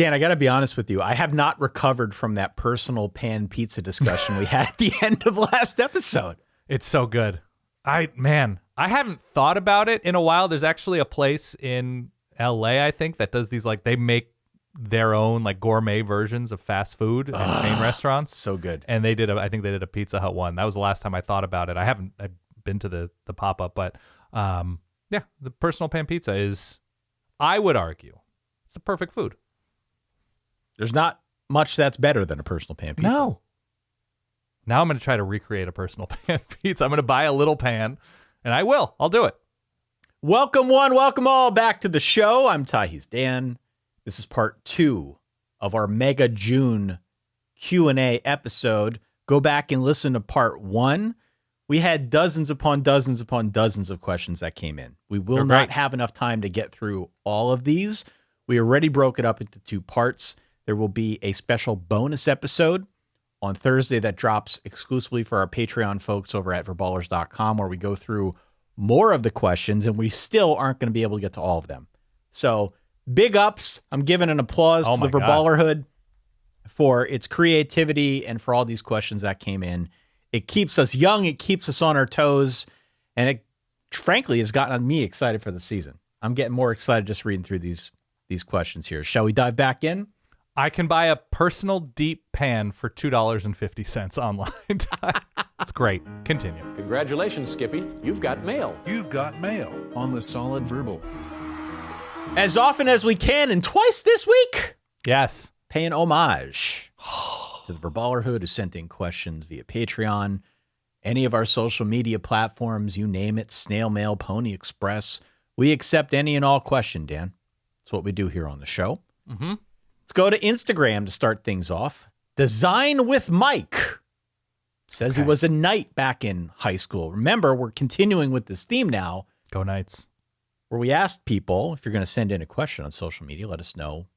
Dan, I got to be honest with you. I have not recovered from that personal pan pizza discussion we had at the end of last episode. It's so good. I haven't thought about it in a while. There's actually a place in LA, I think, that does these, like, they make their own like gourmet versions of fast food and chain restaurants. So good. And I think they did a Pizza Hut one. That was the last time I thought about it. I've been to the pop-up, but yeah, the personal pan pizza is, I would argue, it's the perfect food. There's not much that's better than a personal pan pizza. No. Now I'm going to try to recreate a personal pan pizza. I'm going to buy a little pan, and I'll do it. Welcome one, welcome all back to the show. I'm Ty, he's Dan. This is part 2 of our Mega June Q&A episode. Go back and listen to part 1. We had dozens upon dozens upon dozens of questions that came in. We will not have enough time to get through all of these. We already broke it up into 2 parts. There will be a special bonus episode on Thursday that drops exclusively for our Patreon folks over at verballers.com, where we go through more of the questions, and we still aren't going to be able to get to all of them. So big ups. I'm giving an applause to the Verballerhood for its creativity and for all these questions that came in. It keeps us young. It keeps us on our toes. And it, frankly, has gotten me excited for the season. I'm getting more excited just reading through these questions here. Shall we dive back in? I can buy a personal deep pan for $2.50 online. It's great. Continue. Congratulations, Skippy. You've got mail. You've got mail on the Solid Verbal. As often as we can, and twice this week. Yes. Paying homage to the Verballerhood who sent in questions via Patreon, any of our social media platforms, you name it, snail mail, Pony Express. We accept any and all question, Dan. That's what we do here on the show. Mm-hmm. Let's go to Instagram to start things off. Design with Mike says he was a knight back in high school. Remember, we're continuing with this theme now. Go Knights. Where we asked people, if you're going to send in a question on social media, let us know,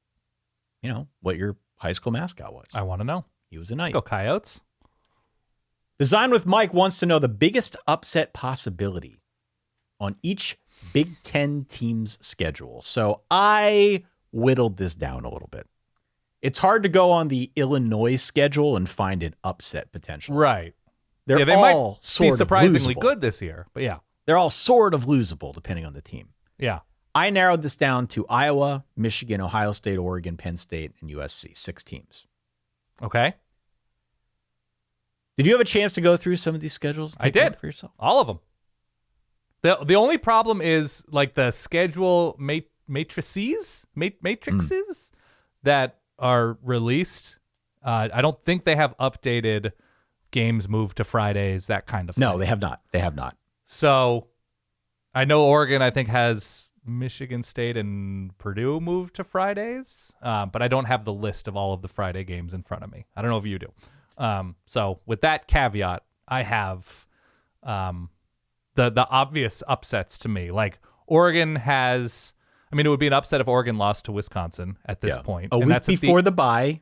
what your high school mascot was. I want to know. He was a knight. Go Coyotes. Design with Mike wants to know the biggest upset possibility on each Big Ten team's schedule. So I whittled this down a little bit. It's hard to go on the Illinois schedule and find an upset potential. Right. They might sort be surprisingly of losable. good this year, but yeah. They're all sort of losable depending on the team. Yeah. I narrowed this down to Iowa, Michigan, Ohio State, Oregon, Penn State, and USC. 6 teams. Okay. Did you have a chance to go through some of these schedules? I did. For yourself? All of them. The only problem is like the schedule matrices that are released. I don't think they have updated games moved to Fridays, that kind of thing. No, they have not. They have not. So I know Oregon, I think, has Michigan State and Purdue moved to Fridays, but I don't have the list of all of the Friday games in front of me. I don't know if you do. So with that caveat, I have the obvious upsets to me. Like Oregon has, it would be an upset if Oregon lost to Wisconsin at this point. A week before the bye.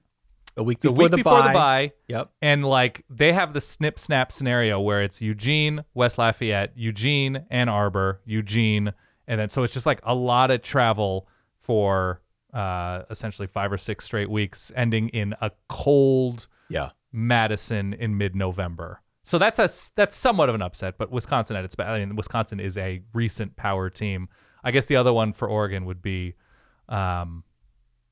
A week before the bye. Yep. And like they have the snip snap scenario where it's Eugene, West Lafayette, Eugene, Ann Arbor, Eugene, and then so it's just like a lot of travel for essentially 5 or 6 straight weeks, ending in a cold Madison in mid-November. So that's somewhat of an upset, but Wisconsin at its best. Wisconsin is a recent power team. I guess the other one for Oregon would be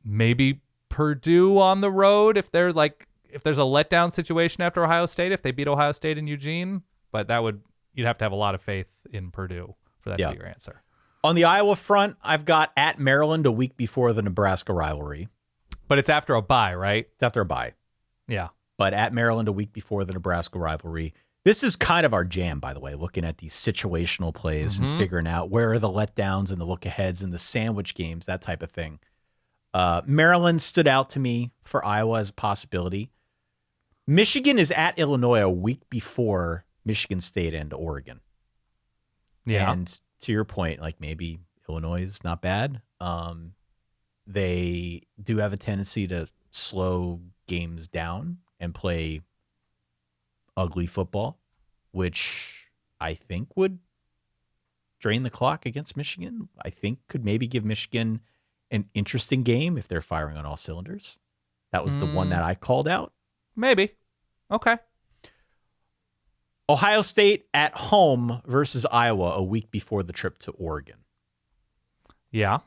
maybe Purdue on the road if there's a letdown situation after Ohio State, if they beat Ohio State in Eugene, but you'd have to have a lot of faith in Purdue for that to be your answer. On the Iowa front, I've got at Maryland a week before the Nebraska rivalry. But it's after a bye, right? It's after a bye. Yeah. But at Maryland a week before the Nebraska rivalry. This is kind of our jam, by the way, looking at these situational plays and figuring out where are the letdowns and the look-aheads and the sandwich games, that type of thing. Maryland stood out to me for Iowa as a possibility. Michigan is at Illinois a week before Michigan State and Oregon. Yeah. And to your point, like maybe Illinois is not bad. They do have a tendency to slow games down and play ugly football, which I think would drain the clock against Michigan. I think could maybe give Michigan an interesting game if they're firing on all cylinders. That was the one that I called out. Maybe. Okay. Ohio State at home versus Iowa a week before the trip to Oregon. Yeah.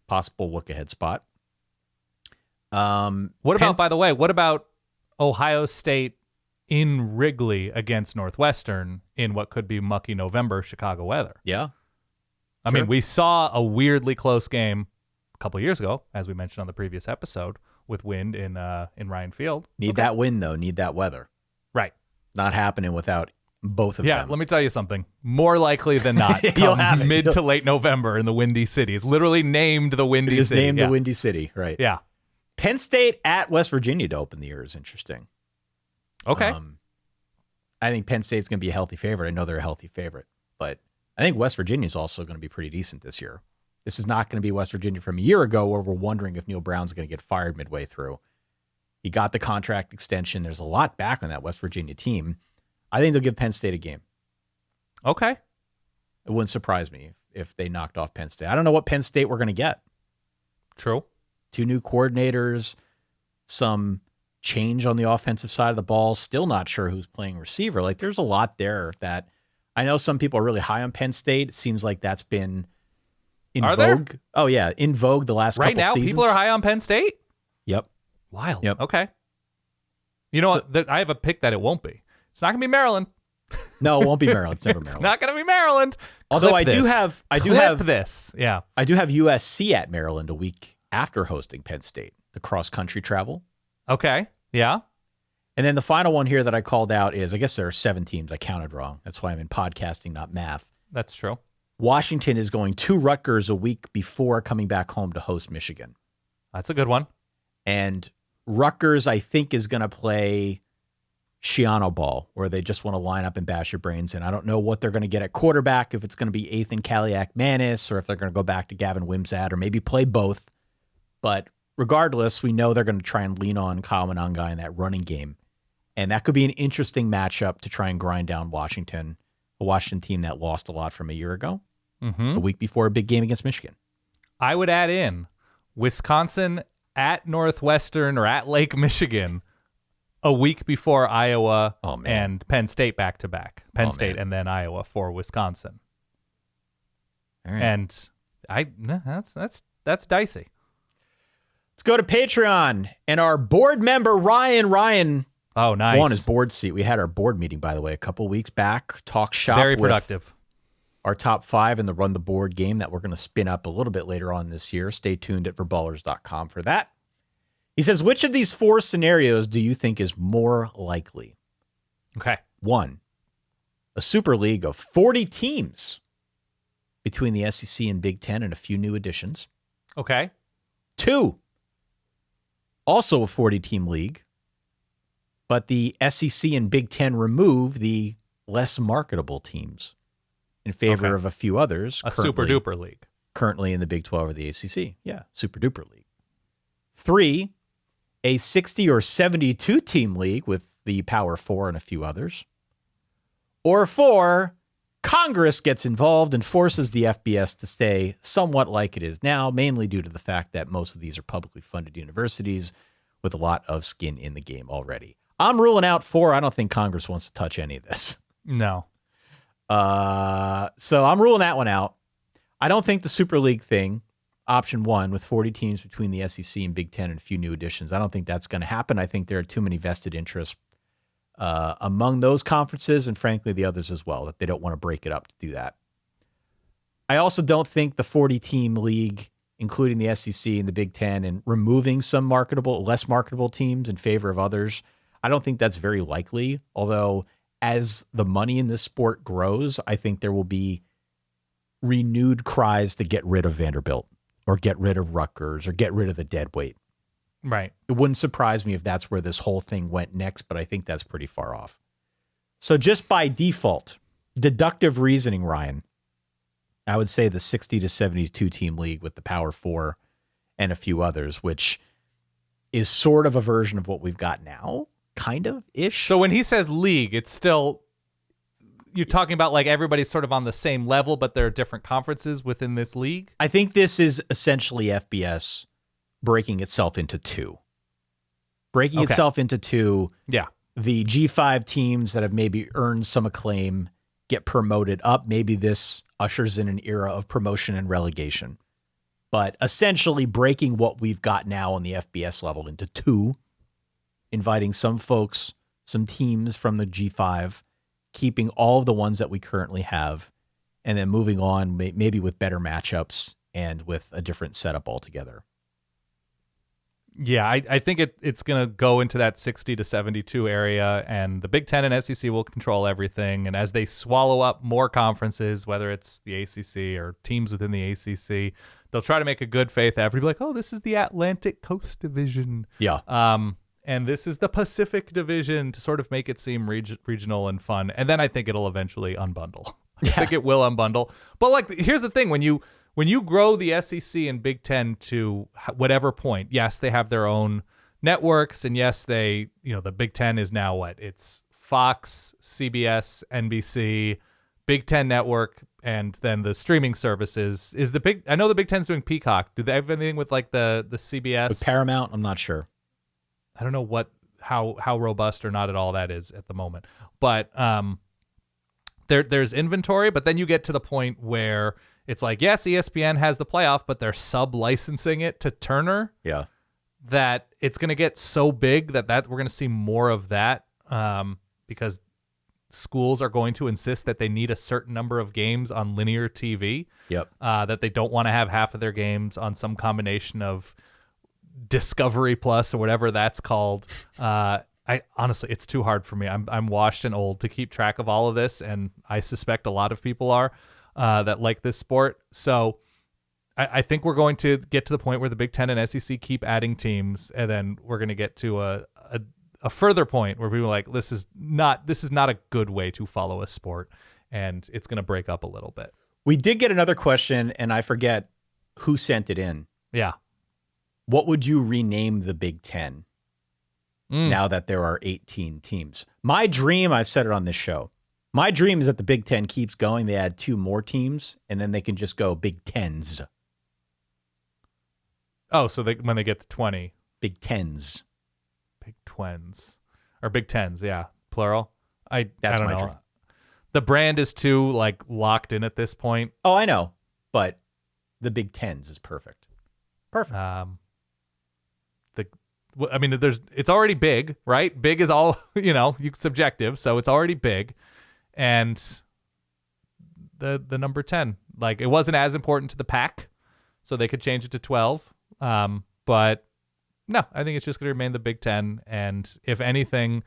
Possible look-ahead spot. What about, by the way, what about Ohio State in Wrigley against Northwestern in what could be mucky November Chicago weather? Yeah. I mean, we saw a weirdly close game a couple of years ago, as we mentioned on the previous episode, with wind in Ryan Field. Need that wind, though. Need that weather. Right. Not happening without both of them. Yeah, let me tell you something. More likely than not, You'll have it. mid to late November in the Windy City. It's literally named the Windy It's City. named the Windy City, right? Yeah. Penn State at West Virginia to open the year is interesting. Okay. I think Penn State's going to be a healthy favorite. I know they're a healthy favorite, but I think West Virginia is also going to be pretty decent this year. This is not going to be West Virginia from a year ago where we're wondering if Neil Brown's going to get fired midway through. He got the contract extension. There's a lot back on that West Virginia team. I think they'll give Penn State a game. Okay. It wouldn't surprise me if they knocked off Penn State. I don't know what Penn State we're going to get. True. 2 new coordinators, some change on the offensive side of the ball. Still not sure who's playing receiver. Like, there's a lot there that I know some people are really high on Penn State. It seems like that's been in Are vogue. there? Oh, yeah, in vogue the last Right couple now, seasons. people are high on Penn State? Yep. Wild. Yep. Okay. You know what? I have a pick that it won't be. It's not going to be Maryland. No, it won't be Maryland. It's never It's Maryland. not going to be Maryland. Although Clip I do Clip have this. Yeah. I do have USC at Maryland a week after hosting Penn State, the cross-country travel. Okay. Yeah. And then the final one here that I called out is, I guess there are 7 teams. I counted wrong. That's why I'm in podcasting, not math. That's true. Washington is going to Rutgers a week before coming back home to host Michigan. That's a good one. And Rutgers, I think, is going to play Shiano ball, where they just want to line up and bash your brains in. I don't know what they're going to get at quarterback, if it's going to be Ethan Kaliak-Manis, or if they're going to go back to Gavin Wimsatt, or maybe play both. But regardless, we know they're going to try and lean on Kyle Monangai in that running game. And that could be an interesting matchup to try and grind down Washington, a Washington team that lost a lot from a year ago, a week before a big game against Michigan. I would add in Wisconsin at Northwestern or at Lake Michigan a week before Iowa and Penn State back-to-back. Penn State and then Iowa for Wisconsin. All right. And that's dicey. Let's go to Patreon. And our board member, Ryan Oh, nice. won his board seat. We had our board meeting, by the way, a couple weeks back. Talk shop. Very with productive. our top 5 in the Run the Board game that we're going to spin up a little bit later on this year. Stay tuned at verballers.com for that. He says, which of these 4 scenarios do you think is more likely? Okay. 1, a Super League of 40 teams between the SEC and Big Ten and a few new additions. Okay. 2, also a 40-team league, but the SEC and Big Ten remove the less marketable teams in favor of a few others. A super-duper league. Currently in the Big 12 or the ACC. Yeah, super-duper league. 3, a 60 or 72-team league with the Power 4 and a few others. Or 4, Congress gets involved and forces the FBS to stay somewhat like it is now, mainly due to the fact that most of these are publicly funded universities with a lot of skin in the game already. I'm ruling out 4. I don't think Congress wants to touch any of this. No. So I'm ruling that one out. I don't think the Super League thing, option 1, with 40 teams between the SEC and Big Ten and a few new additions, I don't think that's going to happen. I think there are too many vested interests among those conferences and, frankly, the others as well, that they don't want to break it up to do that. I also don't think the 40-team league, including the SEC and the Big Ten, and removing some less marketable teams in favor of others, I don't think that's very likely. Although, as the money in this sport grows, I think there will be renewed cries to get rid of Vanderbilt or get rid of Rutgers or get rid of the dead weight. Right. It wouldn't surprise me if that's where this whole thing went next, but I think that's pretty far off. So just by default, deductive reasoning, Ryan, I would say the 60 to 72 team league with the Power 4 and a few others, which is sort of a version of what we've got now, kind of ish. So when he says league, it's still you're talking about like everybody's sort of on the same level, but there are different conferences within this league? I think this is essentially FBS breaking itself into two. Breaking itself into two. Yeah. The G5 teams that have maybe earned some acclaim get promoted up. Maybe this ushers in an era of promotion and relegation. But essentially breaking what we've got now on the FBS level into two, inviting some folks, some teams from the G5, keeping all of the ones that we currently have, and then moving on maybe with better matchups and with a different setup altogether. Yeah, I think it's going to go into that 60 to 72 area, and the Big Ten and SEC will control everything. And as they swallow up more conferences, whether it's the ACC or teams within the ACC, they'll try to make a good faith effort. Be like, oh, this is the Atlantic Coast Division. Yeah. And this is the Pacific Division, to sort of make it seem regional and fun. And then I think it'll eventually unbundle. I think it will unbundle. But like, here's the thing: when you grow the SEC and Big Ten to whatever point, yes, they have their own networks, and yes, the Big Ten is now what? It's Fox, CBS, NBC, Big Ten Network, and then the streaming services. I know the Big Ten's doing Peacock. Do they have anything with like the CBS? With Paramount, I'm not sure. I don't know how robust or not at all that is at the moment. But there's inventory, but then you get to the point where it's like, yes, ESPN has the playoff, but they're sub-licensing it to Turner. Yeah. That it's going to get so big that we're going to see more of that because schools are going to insist that they need a certain number of games on linear TV. Yep. That they don't want to have half of their games on some combination of Discovery Plus or whatever that's called. I honestly, it's too hard for me. I'm washed and old to keep track of all of this, and I suspect a lot of people are that like this sport. So I think we're going to get to the point where the Big Ten and SEC keep adding teams, and then we're going to get to a further point where people are like, this is not a good way to follow a sport, and it's going to break up a little bit. We did get another question, and I forget who sent it in. Yeah. What would you rename the Big Ten now that there are 18 teams? My dream, I've said it on this show, my dream is that the Big Ten keeps going. They add 2 more teams, and then they can just go Big Tens. Oh, so when they get to 20. Big Tens. Big Twens. Or Big Tens, yeah. Plural. That's I don't my know. dream. The brand is too locked in at this point. Oh, I know. But the Big Tens is perfect. Perfect. It's already big, right? Big is all, subjective, so it's already big. And the number 10, it wasn't as important to the pack, so they could change it to 12. But no, I think it's just going to remain the Big Ten. And if anything,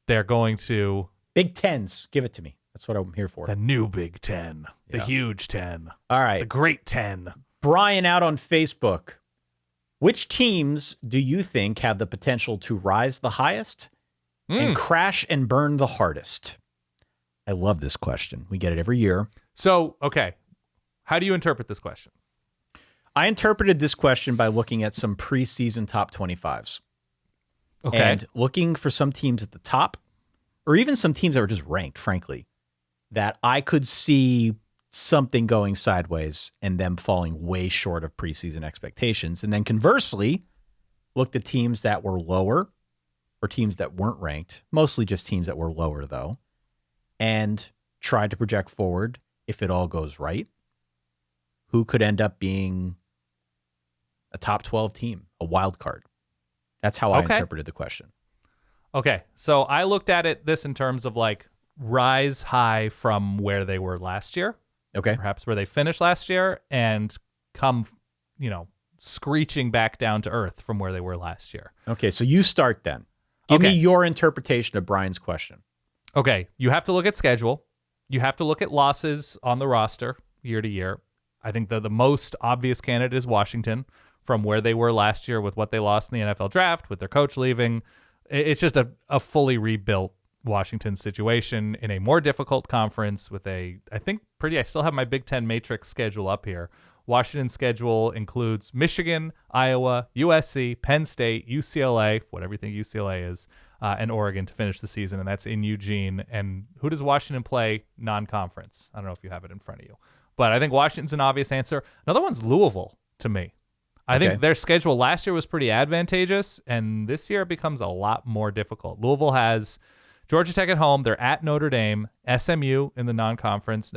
they're going to Big Tens. Give it to me. That's what I'm here for. The new Big Ten, the huge 10. All right. The great 10. Brian out on Facebook. Which teams do you think have the potential to rise the highest and crash and burn the hardest? I love this question. We get it every year. So, okay. How do you interpret this question? I interpreted this question by looking at some preseason top 25s. Okay. And looking for some teams at the top, or even some teams that were just ranked, frankly, that I could see something going sideways and them falling way short of preseason expectations. And then conversely, looked at teams that were lower or teams that weren't ranked, mostly just teams that were lower though, and tried to project forward, if it all goes right, who could end up being a top 12 team, a wild card. That's how I interpreted the question. Okay. So I looked at this in terms of rise high from where they were last year. Okay. Perhaps where they finished last year, and come, screeching back down to earth from where they were last year. Okay. So you start then. Give me your interpretation of Brian's question. Okay. You have to look at schedule. You have to look at losses on the roster year to year. I think the most obvious candidate is Washington, from where they were last year with what they lost in the NFL draft, with their coach leaving. It's just a fully rebuilt Washington situation in a more difficult conference with I still have my Big Ten matrix schedule up here, Washington's schedule includes Michigan, Iowa, USC, Penn State, UCLA, whatever you think UCLA is, and Oregon to finish the season, and that's in Eugene. And who does Washington play non-conference? I don't know if you have it in front of you, but I think Washington's an obvious answer. Another one's Louisville to me. I think their schedule last year was pretty advantageous, and this year it becomes a lot more difficult. Louisville has Georgia Tech at home. They're at Notre Dame, SMU in the non-conference.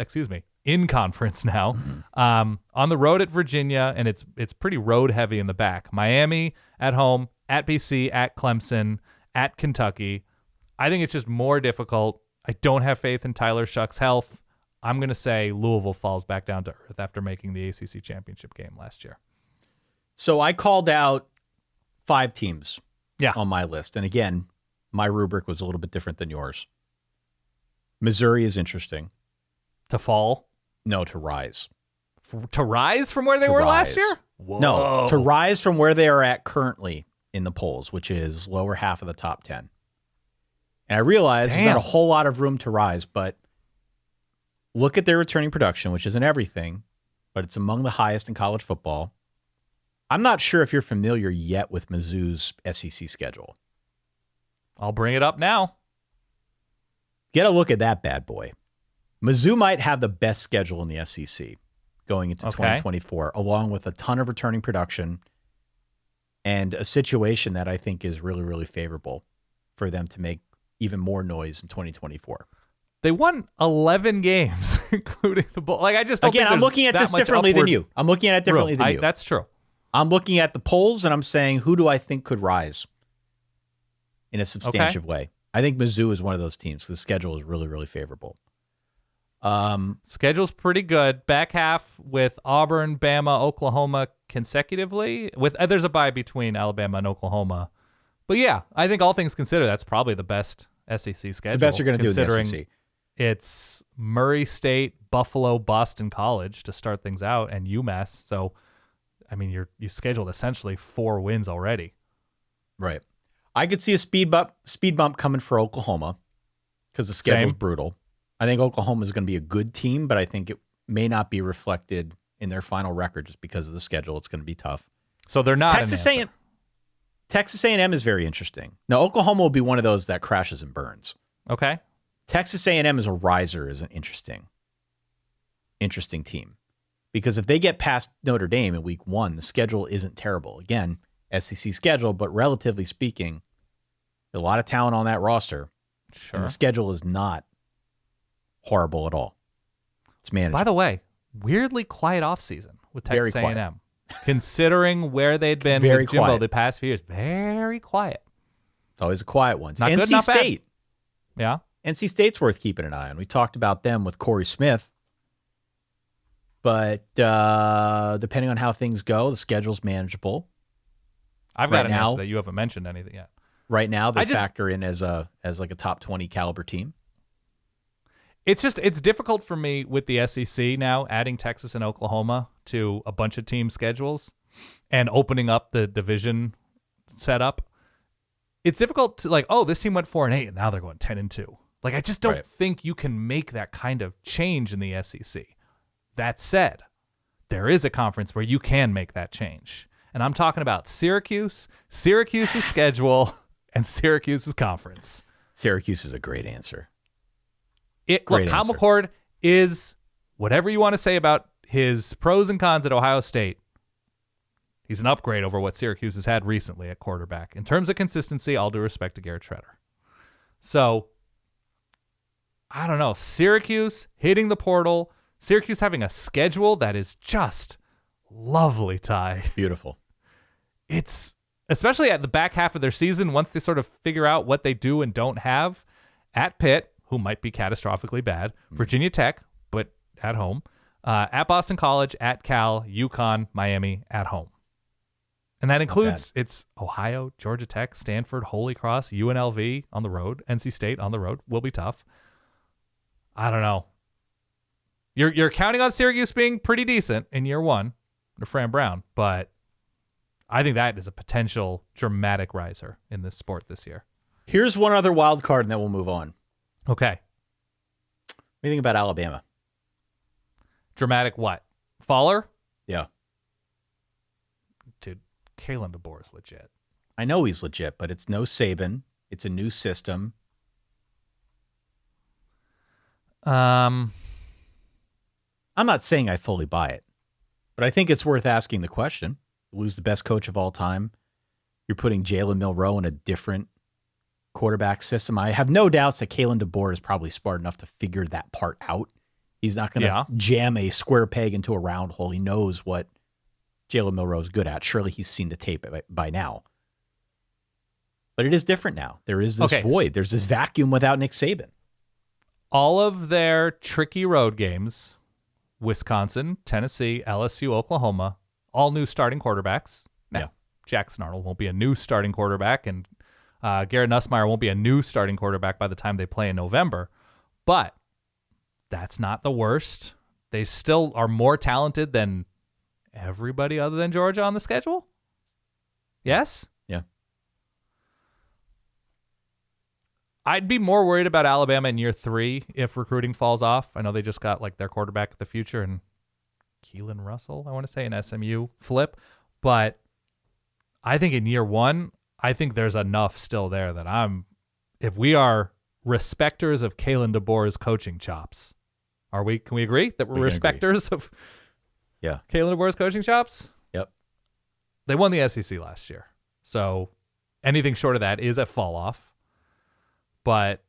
In conference now. On the road at Virginia, and it's pretty road heavy in the back. Miami at home, at BC, at Clemson, at Kentucky. I think it's just more difficult. I don't have faith in Tyler Shuck's health. I'm going to say Louisville falls back down to earth after making the ACC championship game last year. So I called out 5 teams Yeah. on my list. And again, my rubric was a little bit different than yours. Missouri is interesting. To fall? No, to rise. To rise from where they To were rise. last year? Whoa. No, to rise from where they are at currently in the polls, which is lower half of the top 10. And I realize there's not a whole lot of room to rise, but look at their returning production, which isn't everything, but it's among the highest in college football. I'm not sure if you're familiar yet with Mizzou's SEC schedule. I'll bring it up now. Get a look at that bad boy. Mizzou might have the best schedule in the SEC going into 2024, along with a ton of returning production and a situation that I think is really, really favorable for them to make even more noise in 2024. They won 11 games, including the bowl. Like, I just don't Again, think I'm looking at that this much differently than upward you. I'm looking at it differently than you. That's true. I'm looking at the polls and I'm saying, who do I think could rise in a substantive way? I think Mizzou is one of those teams. The schedule is really, really favorable. Schedule's pretty good. Back half with Auburn, Bama, Oklahoma consecutively. There's a bye between Alabama and Oklahoma. But yeah, I think all things considered, that's probably the best SEC schedule. It's the best you're going to do in the SEC. It's Murray State, Buffalo, Boston College to start things out, and UMass. So, I mean, you scheduled essentially 4 wins already. Right. I could see a speed bump coming for Oklahoma because the schedule's brutal. I think Oklahoma is going to be a good team, but I think it may not be reflected in their final record just because of the schedule. It's going to be tough. So they're not Texas A&M is very interesting. Now, Oklahoma will be one of those that crashes and burns. Okay. Texas A&M as a riser is an interesting team because if they get past Notre Dame in week 1, the schedule isn't terrible. Again, SEC schedule, but relatively speaking, a lot of talent on that roster. Sure. And the schedule is not horrible at all. It's manageable. By the way, weirdly quiet offseason with Texas Very quiet. A&M. Considering where they'd been Very with Jimbo quiet. the past few years. Very quiet. It's always a quiet one. Not good, NC not bad. State. Yeah. NC State's worth keeping an eye on. We talked about them with Corey Smith. But depending on how things go, the schedule's manageable. I've Right got an now- answer that you haven't mentioned anything yet. Right now, they factor in as like a top 20 caliber team. It's difficult for me with the SEC now, adding Texas and Oklahoma to a bunch of team schedules and opening up the division setup. It's difficult to this team went 4-8 and now they're going 10-2. Like, I just don't think you can make that kind of change in the SEC. That said, there is a conference where you can make that change. And I'm talking about Syracuse's schedule and Syracuse's conference. Syracuse is a great answer. Kyle McCord is, whatever you want to say about his pros and cons at Ohio State, he's an upgrade over what Syracuse has had recently at quarterback. In terms of consistency, all due respect to Garrett Shredder. So, I don't know. Syracuse hitting the portal. Syracuse having a schedule that is just lovely, Ty. Beautiful. It's, especially at the back half of their season, once they sort of figure out what they do and don't have, at Pitt, who might be catastrophically bad, Virginia Tech, but at home, at Boston College, at Cal, UConn, Miami, at home. And that includes, it's Ohio, Georgia Tech, Stanford, Holy Cross, UNLV on the road, NC State on the road. Will be tough. I don't know. You're counting on Syracuse being pretty decent in year 1 under Fran Brown, but I think that is a potential dramatic riser in this sport this year. Here's one other wild card, and then we'll move on. Okay. What do you think about Alabama? Dramatic what? Faller? Yeah. Kalen DeBoer is legit. I know he's legit, but it's no Saban. It's a new system. I'm not saying I fully buy it, but I think it's worth asking the question. You lose the best coach of all time. You're putting Jalen Milroe in a different quarterback system. I have no doubts that Kalen DeBoer is probably smart enough to figure that part out. He's not going to jam a square peg into a round hole. He knows what Jalen Milroe is good at. Surely he's seen the tape by now. But it is different now. There is this void. There's this vacuum without Nick Saban. All of their tricky road games, Wisconsin, Tennessee, LSU, Oklahoma, all new starting quarterbacks. Now, Jackson Arnold won't be a new starting quarterback, and Garrett Nussmeier won't be a new starting quarterback by the time they play in November. But that's not the worst. They still are more talented than everybody other than Georgia on the schedule. Yes? Yeah. I'd be more worried about Alabama in year 3 if recruiting falls off. I know they just got like their quarterback of the future and Keelan Russell, I want to say, an SMU flip. But I think in year 1, I think there's enough still there that if we are respecters of Kalen DeBoer's coaching chops, can we agree that we're respecters of Kalen DeBoer's coaching chops? Yep. They won the SEC last year. So anything short of that is a fall off. But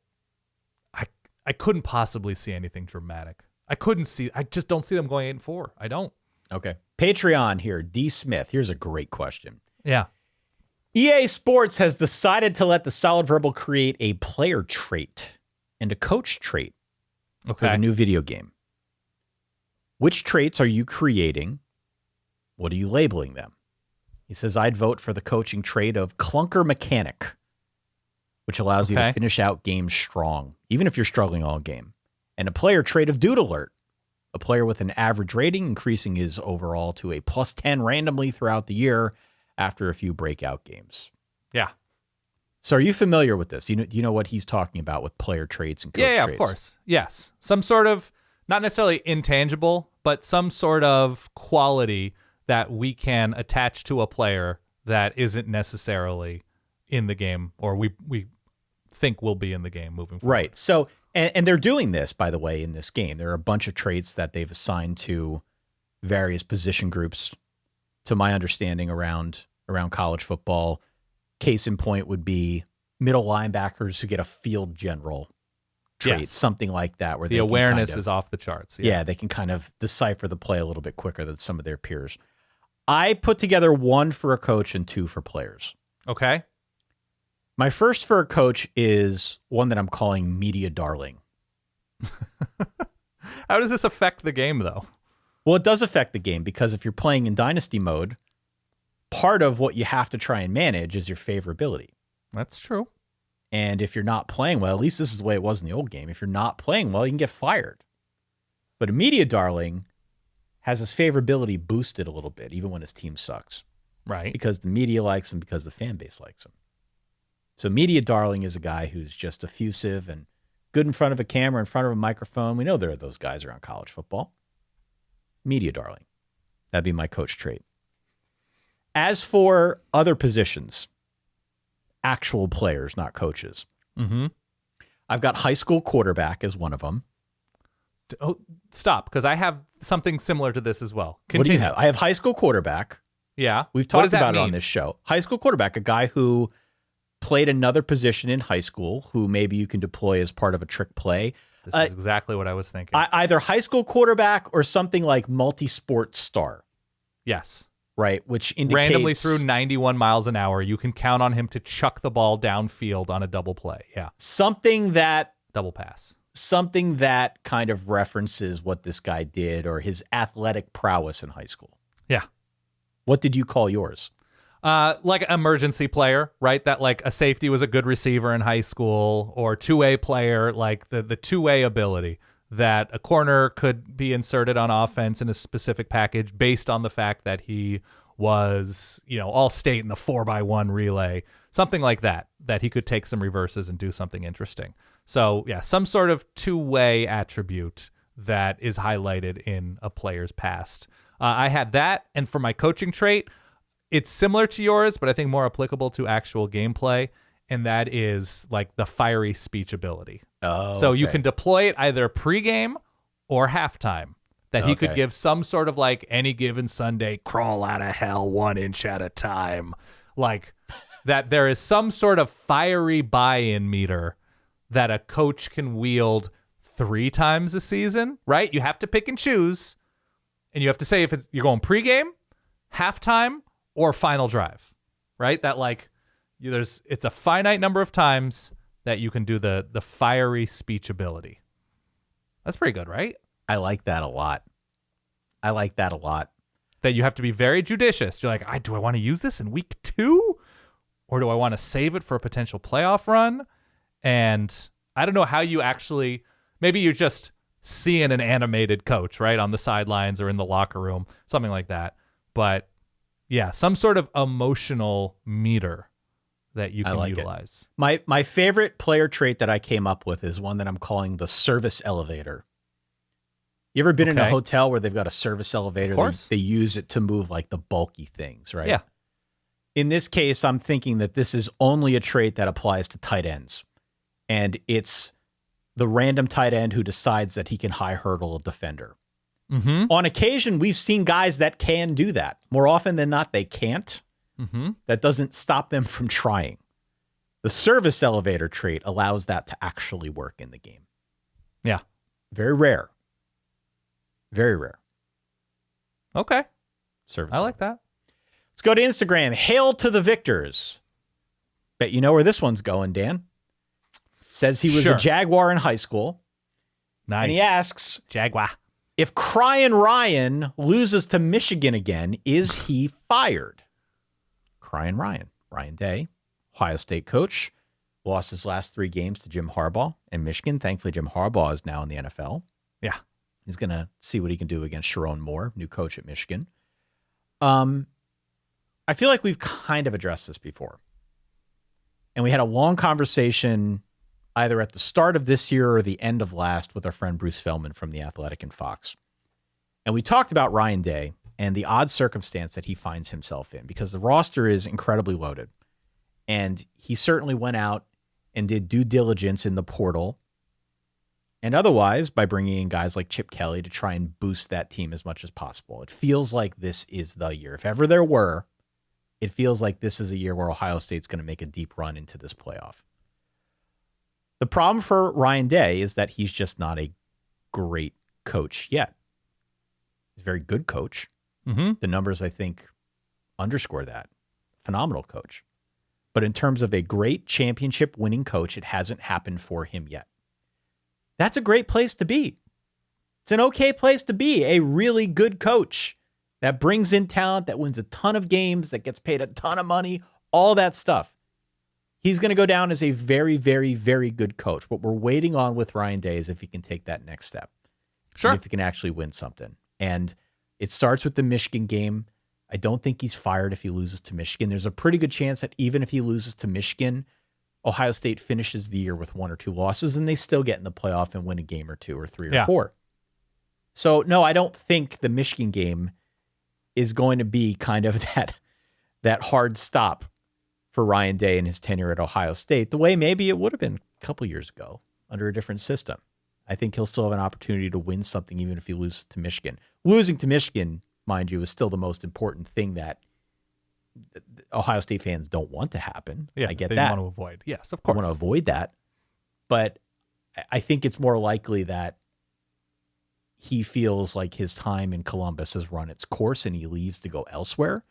I couldn't possibly see anything dramatic. I just don't see them going 8-4. I don't. Okay. Patreon here, D. Smith. Here's a great question. Yeah. EA Sports has decided to let the Solid Verbal create a player trait and a coach trait for the new video game. Which traits are you creating? What are you labeling them? He says, I'd vote for the coaching trait of Clunker Mechanic, which allows you to finish out games strong, even if you're struggling all game. And a player trait of Dude Alert, a player with an average rating, increasing his overall to a +10 randomly throughout the year after a few breakout games. Yeah. So are you familiar with this? Do you know what he's talking about with player traits and coach traits? Yeah, of course. Yes. Some sort of, not necessarily intangible, but some sort of quality that we can attach to a player that isn't necessarily in the game, or we think will be in the game moving forward. Right. So, and they're doing this, by the way, in this game. There are a bunch of traits that they've assigned to various position groups, to my understanding, around college football. Case in point would be middle linebackers who get a field general trait, something like that, where the awareness is off the charts. Yeah, they can kind of decipher the play a little bit quicker than some of their peers. I put together 1 for a coach and 2 for players. Okay. My first for a coach is one that I'm calling Media Darling. How does this affect the game, though? Well, it does affect the game because if you're playing in Dynasty mode, part of what you have to try and manage is your favorability. That's true. And if you're not playing well, at least this is the way it was in the old game, if you're not playing well, you can get fired. But a Media Darling has his favorability boosted a little bit, even when his team sucks. Right. Because the media likes him, because the fan base likes him. So Media Darling is a guy who's just effusive and good in front of a camera, in front of a microphone. We know there are those guys around college football. Media Darling. That'd be my coach trait. As for other positions, actual players, not coaches. Mm-hmm. I've got high school quarterback as one of them. Oh, stop, because I have something similar to this as well. Continue. What do you have? I have high school quarterback. Yeah. We've talked about it on this show. High school quarterback, a guy who played another position in high school, who maybe you can deploy as part of a trick play. This is exactly what I was thinking. Either high school quarterback or something like multi-sport star. Yes. Right, which indicates... randomly through 91 miles an hour, you can count on him to chuck the ball downfield on a double play. Yeah. Something that... double pass. Something that kind of references what this guy did or his athletic prowess in high school. Yeah. What did you call yours? Like an emergency player, right? That like a safety was a good receiver in high school, or two-way player, like the two-way ability that a corner could be inserted on offense in a specific package based on the fact that he was, all state in the 4x1 relay, something like that he could take some reverses and do something interesting. So yeah, some sort of two-way attribute that is highlighted in a player's past. I had that. And for my coaching trait, it's similar to yours, but I think more applicable to actual gameplay, and that is like the fiery speech ability. Oh, so you okay. can deploy it either pregame or halftime. That he could Okay. give some sort of like any given Sunday, crawl out of hell 1 inch at a time. Like that there is some sort of fiery buy-in meter that a coach can wield 3 times a season, right? You have to pick and choose, and you have to say if you're going pregame, halftime, or final drive, right? That like it's a finite number of times that you can do the fiery speech ability. That's pretty good, right? I like that a lot. That you have to be very judicious. You're like, do I want to use this in week 2? Or do I want to save it for a potential playoff run? And I don't know how you actually, maybe you're just seeing an animated coach, right, on the sidelines or in the locker room, something like that. But yeah, some sort of emotional meter that you can utilize. My favorite player trait that I came up with is one that I'm calling the service elevator. You ever been in a hotel where they've got a service elevator? Of course. They use it to move like the bulky things, right? Yeah. In this case, I'm thinking that this is only a trait that applies to tight ends. And it's the random tight end who decides that he can high hurdle a defender. Mm-hmm. On occasion, we've seen guys that can do that. More often than not, they can't. Mm-hmm. That doesn't stop them from trying. The service elevator trait allows that to actually work in the game. Yeah. Very rare. Very rare. Okay. Service. I like that. Let's go to Instagram. Hail to the victors. Bet you know where this one's going, Dan. Says he was a Jaguar in high school. Nice. And he asks, Jaguar. if Crying Ryan loses to Michigan again, is he fired? Crying Ryan. Ryan Day, Ohio State coach, lost his last 3 games to Jim Harbaugh and Michigan. Thankfully, Jim Harbaugh is now in the NFL. Yeah. He's going to see what he can do against Sherrone Moore, new coach at Michigan. I feel like we've kind of addressed this before. And we had a long conversation either at the start of this year or the end of last with our friend Bruce Feldman from The Athletic and Fox. And we talked about Ryan Day and the odd circumstance that he finds himself in because the roster is incredibly loaded. And he certainly went out and did due diligence in the portal and otherwise by bringing in guys like Chip Kelly to try and boost that team as much as possible. It feels like this is the year. If ever there were, it feels like this is a year where Ohio State's going to make a deep run into this playoff. The problem for Ryan Day is that he's just not a great coach yet. He's a very good coach. Mm-hmm. The numbers, I think, underscore that. Phenomenal coach. But in terms of a great championship winning coach, it hasn't happened for him yet. That's a great place to be. It's an okay place to be. A really good coach that brings in talent, that wins a ton of games, that gets paid a ton of money, all that stuff. He's going to go down as a very, very, very good coach. What we're waiting on with Ryan Day is if he can take that next step. Sure. And if he can actually win something. And it starts with the Michigan game. I don't think he's fired if he loses to Michigan. There's a pretty good chance that even if he loses to Michigan, Ohio State finishes the year with 1 or 2 losses and they still get in the playoff and win a game or 2 or 3 or 4. So, no, I don't think the Michigan game is going to be kind of that hard stop for Ryan Day and his tenure at Ohio State, the way maybe it would have been a couple years ago under a different system. I think he'll still have an opportunity to win something even if he loses to Michigan. Losing to Michigan, mind you, is still the most important thing that Ohio State fans don't want to happen. Yeah, I get they that. want to avoid. Yes, of I course. want to avoid that. But I think it's more likely that he feels like his time in Columbus has run its course and he leaves to go elsewhere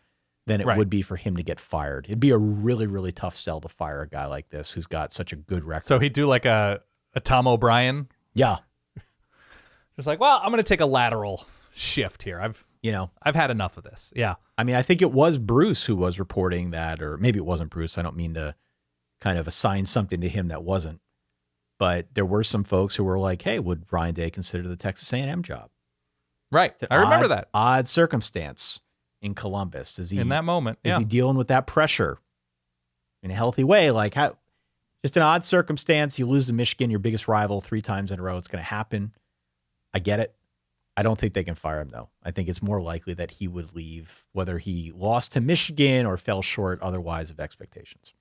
than it would be for him to get fired. It'd be a really, really tough sell to fire a guy like this who's got such a good record. So he'd do like a Tom O'Brien. Yeah. Just like, well, I'm going to take a lateral shift here. I've had enough of this. Yeah. I mean, I think it was Bruce who was reporting that, or maybe it wasn't Bruce. I don't mean to kind of assign something to him that wasn't. But there were some folks who were like, hey, would Ryan Day consider the Texas A&M job? Right. I remember that. Odd circumstance in Columbus. Is he in that moment? Is he dealing with that pressure in a healthy way? Like, how? Just an odd circumstance. You lose to Michigan, your biggest rival, 3 times in a row. It's going to happen. I get it. I don't think they can fire him, though. I think it's more likely that he would leave, whether he lost to Michigan or fell short otherwise of expectations.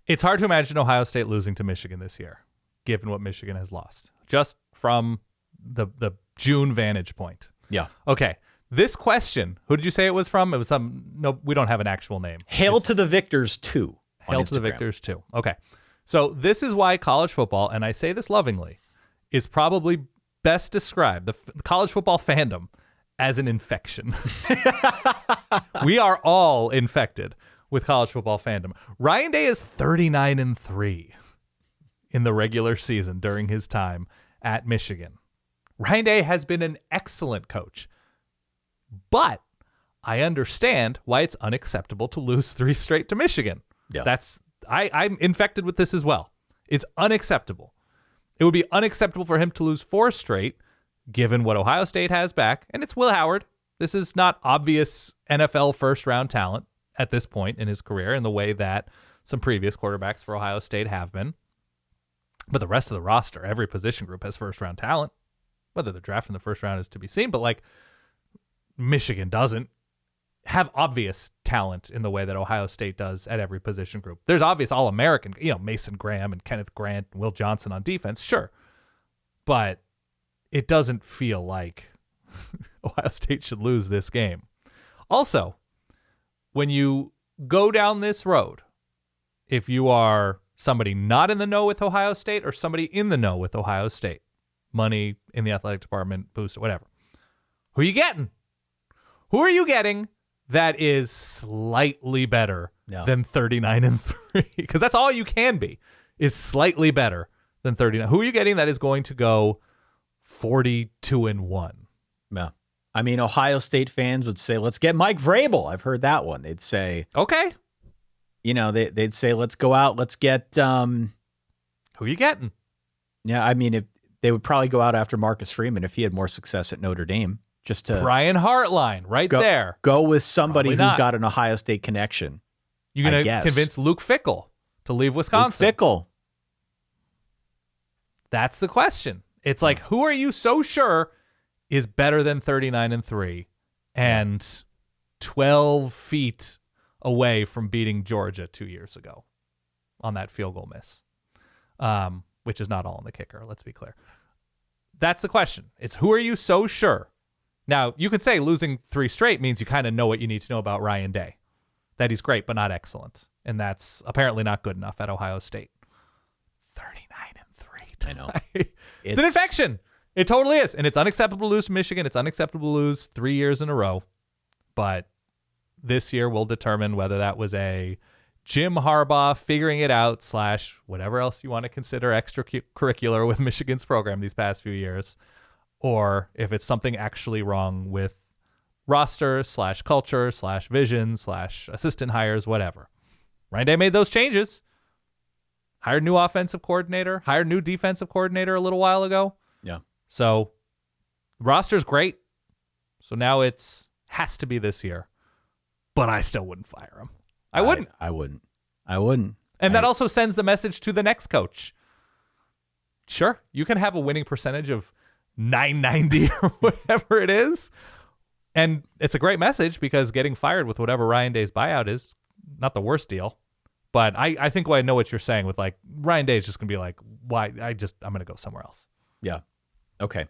It's hard to imagine Ohio State losing to Michigan this year, given what Michigan has lost, just from the June vantage point. Yeah. Okay. This question, who did you say it was from? It was no, we don't have an actual name. Hail to the Victors 2. Hail to the Victors 2. Okay. So this is why college football, and I say this lovingly, is probably best described, the college football fandom, as an infection. We are all infected with college football fandom. Ryan Day is 39-3 in the regular season during his time at Michigan. Ryan Day has been an excellent coach, but I understand why it's unacceptable to lose 3 straight to Michigan. Yeah. I'm infected with this as well. It's unacceptable. It would be unacceptable for him to lose 4 straight, given what Ohio State has back. And it's Will Howard. This is not obvious NFL first-round talent at this point in his career in the way that some previous quarterbacks for Ohio State have been. But the rest of the roster, every position group has first-round talent. Whether they're drafted in the first round is to be seen. But, like, Michigan doesn't have obvious talent in the way that Ohio State does at every position group. There's obvious All-American, Mason Graham and Kenneth Grant and Will Johnson on defense, sure. But it doesn't feel like Ohio State should lose this game. Also, when you go down this road, if you are somebody not in the know with Ohio State or somebody in the know with Ohio State, money in the athletic department, boost, whatever, who are you getting? Who are you getting that is slightly better than 39-3? Because that's all you can be, is slightly better than 39. Who are you getting that is going to go 42-1? Yeah. I mean, Ohio State fans would say, let's get Mike Vrabel. I've heard that one. They'd say, okay. They'd say, let's go out. Let's get, who are you getting? Yeah. I mean, if they would probably go out after Marcus Freeman if he had more success at Notre Dame. Just to Brian Hartline, there. Go with somebody Probably who's not. got an Ohio State connection. You're going to convince Luke Fickell to leave Wisconsin. Luke Fickell. That's the question. It's like, who are you so sure is better than 39-3 and 12 feet away from beating Georgia 2 years ago on that field goal miss, which is not all in the kicker. Let's be clear. That's the question. It's who are you so sure? Now, you could say losing 3 straight means you kind of know what you need to know about Ryan Day, that he's great but not excellent, and that's apparently not good enough at Ohio State. 39-3. I know. It's an infection. It totally is, and it's unacceptable to lose to Michigan. It's unacceptable to lose 3 years in a row, but this year will determine whether that was a Jim Harbaugh figuring it out / whatever else you want to consider extracurricular with Michigan's program these past few years, or if it's something actually wrong with roster / culture / vision / assistant hires, whatever. Ryan Day made those changes. Hired new offensive coordinator, hired new defensive coordinator a little while ago. Yeah. So roster's great. So now has to be this year. But I still wouldn't fire him. I wouldn't. I wouldn't. And that also sends the message to the next coach. Sure, you can have a winning percentage of 990 or whatever it is. And it's a great message because getting fired with whatever Ryan Day's buyout is not the worst deal. But I think I know what you're saying with, like, Ryan Day is just going to be like, why? I'm going to go somewhere else. Yeah. Okay.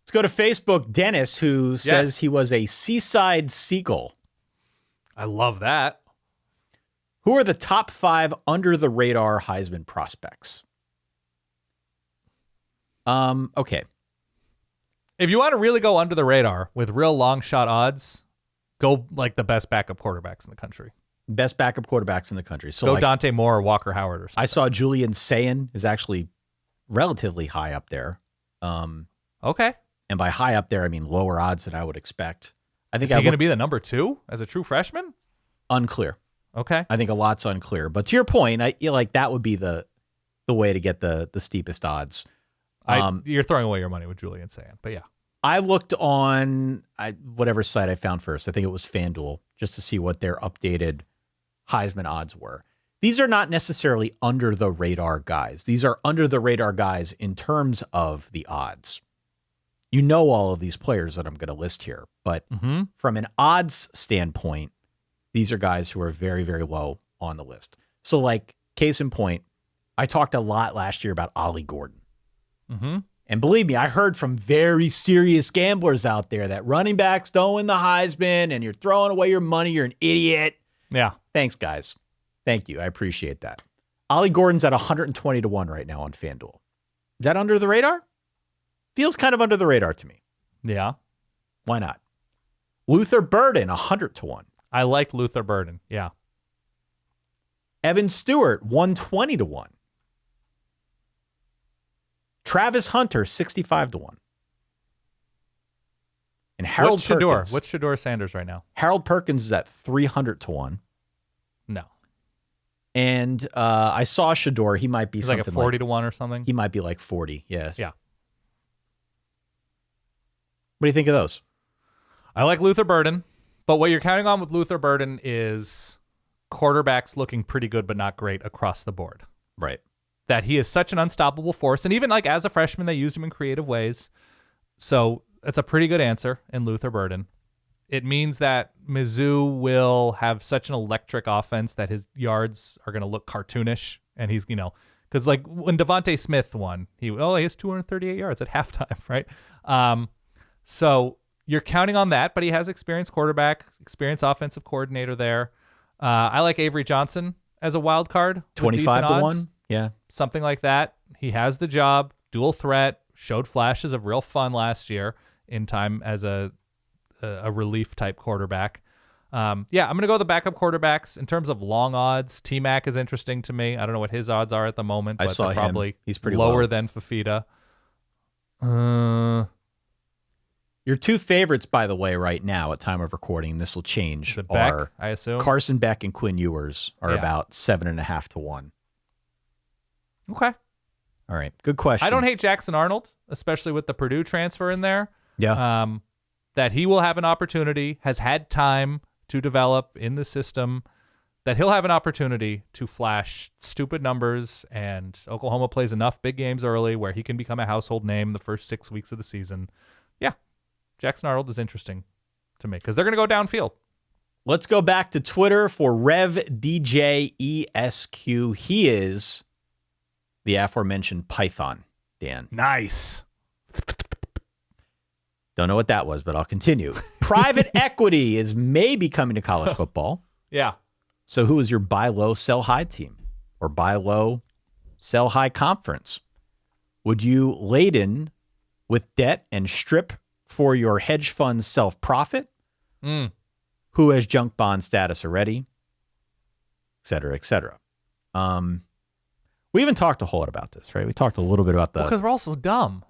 Let's go to Facebook. Dennis, who says he was a Seaside Seagull. I love that. Who are the top 5 under the radar Heisman prospects? Okay. If you want to really go under the radar with real long shot odds, go like the best backup quarterbacks in the country. Best backup quarterbacks in the country. So go like, Dante Moore or Walker Howard or something. I saw Julian Sayin is actually relatively high up there. Okay. And by high up there, I mean lower odds than I would expect. I think is he going to be the number 2 as a true freshman? Unclear. Okay. I think a lot's unclear. But to your point, that would be the way to get the steepest odds. You're throwing away your money with Julian Sayin, but yeah. I looked on whatever site I found first. I think it was FanDuel, just to see what their updated Heisman odds were. These are not necessarily under the radar guys. These are under the radar guys in terms of the odds. You know all of these players that I'm going to list here, but from an odds standpoint, these are guys who are very, very low on the list. So, like, case in point, I talked a lot last year about Ollie Gordon. And believe me, I heard from very serious gamblers out there that running backs don't win the Heisman and you're throwing away your money. You're an idiot. Yeah. Thanks, guys. Thank you. I appreciate that. Ollie Gordon's at 120 to 1 right now on FanDuel. Is that under the radar? Feels kind of under the radar to me. Yeah. Why not? Luther Burden, 100 to 1. I like Luther Burden. Yeah. Evan Stewart, 120 to 1. Travis Hunter, 65 to 1. And Harold What's Shador? Perkins. What's Shador Sanders right now? Harold Perkins is at 300 to 1. No. And I saw Shador. He might be He's something like a 40 to 1 or something. He might be like 40. Yes. Yeah. What do you think of those? I like Luther Burden, but what you're counting on with Luther Burden is quarterbacks looking pretty good but not great across the board. Right. That he is such an unstoppable force, and even like as a freshman, they used him in creative ways. So that's a pretty good answer in Luther Burden. It means that Mizzou will have such an electric offense that his yards are going to look cartoonish, and he's, because like when Devontae Smith won, he has 238 yards at halftime, right? So you're counting on that, but he has experienced quarterback, experienced offensive coordinator there. I like Avery Johnson as a wild card. 25 to 1. Yeah. Something like that. He has the job, dual threat, showed flashes of real fun last year in time as a relief type quarterback. I'm going to go with the backup quarterbacks. In terms of long odds, T-Mac is interesting to me. I don't know what his odds are at the moment, but I saw they're probably He's pretty lower low. than Fafita. Your two favorites, by the way, right now at time of recording, this will change, Beck, are I assume? Carson Beck and Quinn Ewers are Yeah. about 7.5 to 1. Okay. All right. Good question. I don't hate Jackson Arnold, especially with the Purdue transfer in there. Yeah. That he will have an opportunity, has had time to develop in the system, that he'll have an opportunity to flash stupid numbers, and Oklahoma plays enough big games early where he can become a household name the first 6 weeks of the season. Yeah, Jackson Arnold is interesting to me because they're going to go downfield. Let's go back to Twitter for RevDJESQ. He is the aforementioned Python, Dan. Nice. Don't know what that was, but I'll continue. Private equity is maybe coming to college football. Yeah. So who is your buy low, sell high team or buy low, sell high conference? Would you laden with debt and strip for your hedge fund's self-profit? Who has junk bond status already? Et cetera, et cetera. We haven't talked a whole lot about this, right? We talked a little bit about Because we're also dumb.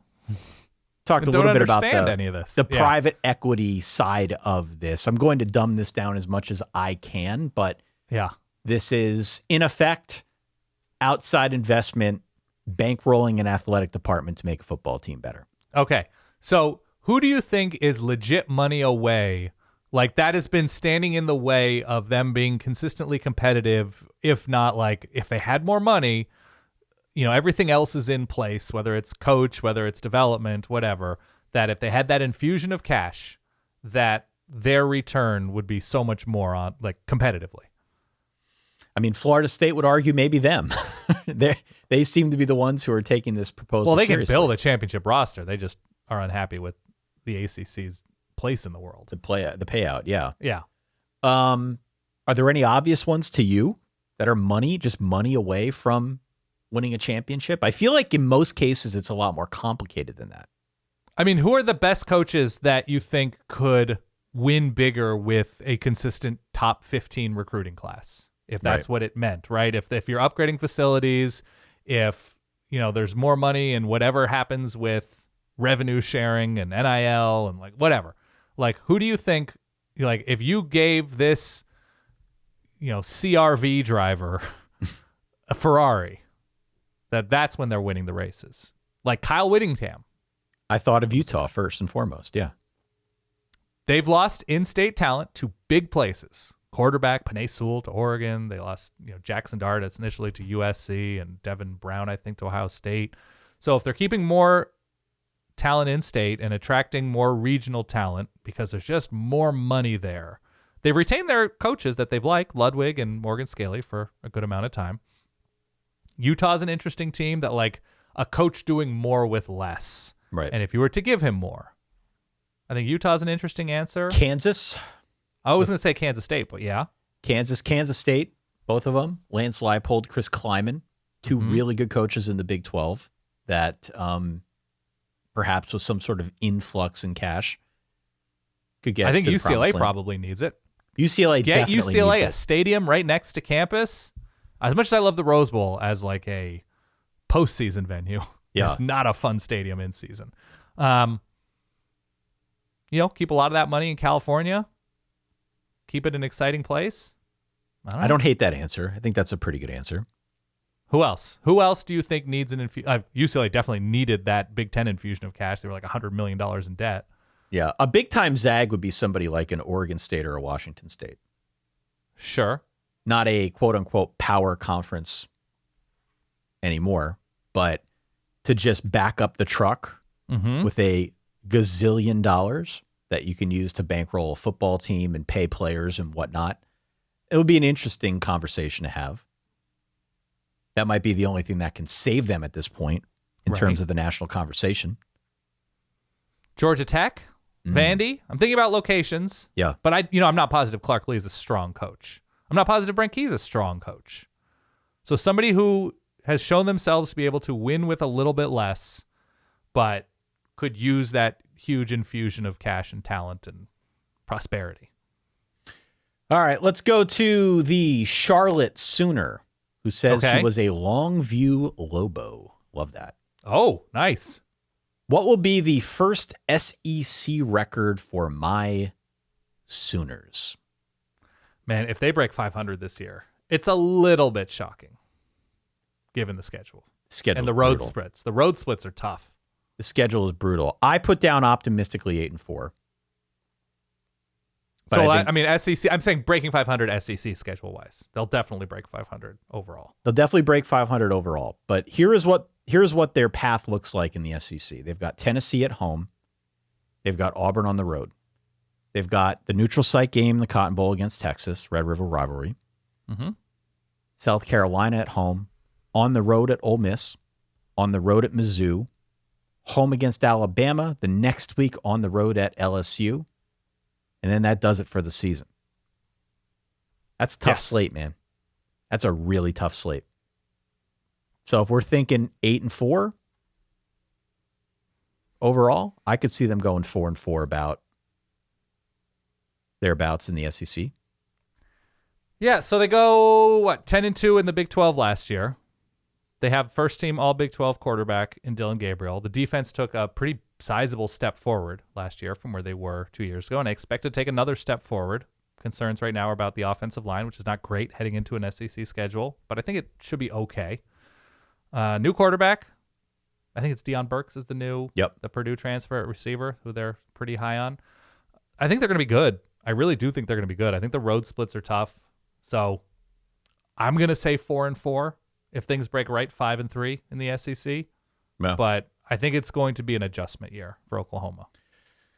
talked a Don't little bit about understand any of this. the Yeah. private equity side of this. I'm going to dumb this down as much as I can, but Yeah. this is, in effect, outside investment, bankrolling an athletic department to make a football team better. Okay. So who do you think is legit money away? Like that has been standing in the way of them being consistently competitive. If not, like if they had more money, everything else is in place, whether it's coach, whether it's development, whatever, that if they had that infusion of cash, that their return would be so much more on like competitively. I mean, Florida State would argue maybe them. They seem to be the ones who are taking this proposal Well, they seriously. can build a championship roster. They just are unhappy with the ACC's place in the world. The payout, yeah. Yeah. Are there any obvious ones to you that are just money away from winning a championship? I feel like in most cases it's a lot more complicated than that. I mean, who are the best coaches that you think could win bigger with a consistent top 15 recruiting class? If that's what it meant, right? If you're upgrading facilities, if there's more money and whatever happens with revenue sharing and NIL and like whatever, like who do you think, like if you gave this CRV driver a Ferrari, that's when they're winning the races? Like Kyle Whittingham. I thought of Utah first and foremost, yeah. They've lost in-state talent to big places. Quarterback Penei Sewell to Oregon. They lost Jackson Dart initially to USC and Devin Brown, I think, to Ohio State. So if they're keeping more talent in state and attracting more regional talent because there's just more money there. They've retained their coaches that they've liked, Ludwig and Morgan Scaley, for a good amount of time. Utah's an interesting team that like a coach doing more with less. Right. And if you were to give him more, I think Utah's an interesting answer. Kansas. I was going to say Kansas State, but yeah. Kansas State, both of them. Lance Leipold, Chris Kleiman, two really good coaches in the Big 12 that perhaps with some sort of influx in cash could get. I think to the UCLA promised land. probably needs it. UCLA Get definitely UCLA needs a it. stadium right next to campus. As much as I love the Rose Bowl as like a postseason venue, Yeah. it's not a fun stadium in season. Keep a lot of that money in California. Keep it an exciting place. I don't hate that answer. I think that's a pretty good answer. Who else? Who else do you think needs an infusion? UCLA definitely needed that Big Ten infusion of cash. They were like $100 million in debt. Yeah, a big-time zag would be somebody like an Oregon State or a Washington State. Sure. Not a quote-unquote power conference anymore, but to just back up the truck with a gazillion dollars that you can use to bankroll a football team and pay players and whatnot. It would be an interesting conversation to have. That might be the only thing that can save them at this point in terms of the national conversation. Georgia Tech, Vandy. I'm thinking about locations. Yeah. But I'm not positive Clark Lee is a strong coach. I'm not positive Brent Key's a strong coach. So somebody who has shown themselves to be able to win with a little bit less, but could use that huge infusion of cash and talent and prosperity. All right, let's go to the Charlotte Sooner, who says Okay. he was a Longview Lobo. Love that. Oh, nice. What will be the first SEC record for my Sooners? Man, if they break 500 this year, it's a little bit shocking, given the schedule. And the road splits. The road splits are tough. The schedule is brutal. I put down optimistically 8-4. But So, I think SEC, I'm saying breaking 500 SEC schedule-wise. They'll definitely break 500 overall. they'll definitely break 500 overall. But here's what their path looks like in the SEC. They've got Tennessee at home. They've got Auburn on the road. They've got the neutral site game in the Cotton Bowl against Texas, Red River rivalry. South Carolina at home. On the road at Ole Miss. On the road at Mizzou. Home against Alabama. The next week on the road at LSU. And then that does it for the season. That's a tough slate, man. That's a really tough slate. So if we're thinking 8-4 overall, I could see them going 4-4 about thereabouts in the SEC. Yeah, so they go, 10-2 in the Big 12 last year. They have first team all Big 12 quarterback in Dylan Gabriel. The defense took a pretty sizable step forward last year from where they were 2 years ago, and I expect to take another step forward. Concerns right now are about the offensive line, which is not great heading into an SEC schedule, but I think it should be okay. New quarterback. I think it's Deion Burks is the Purdue transfer at receiver, who they're pretty high on. I think they're going to be good. I really do think they're going to be good. I think the road splits are tough. So I'm going to say 4-4 if things break right, 5-3 in the SEC. Yeah. But I think it's going to be an adjustment year for Oklahoma.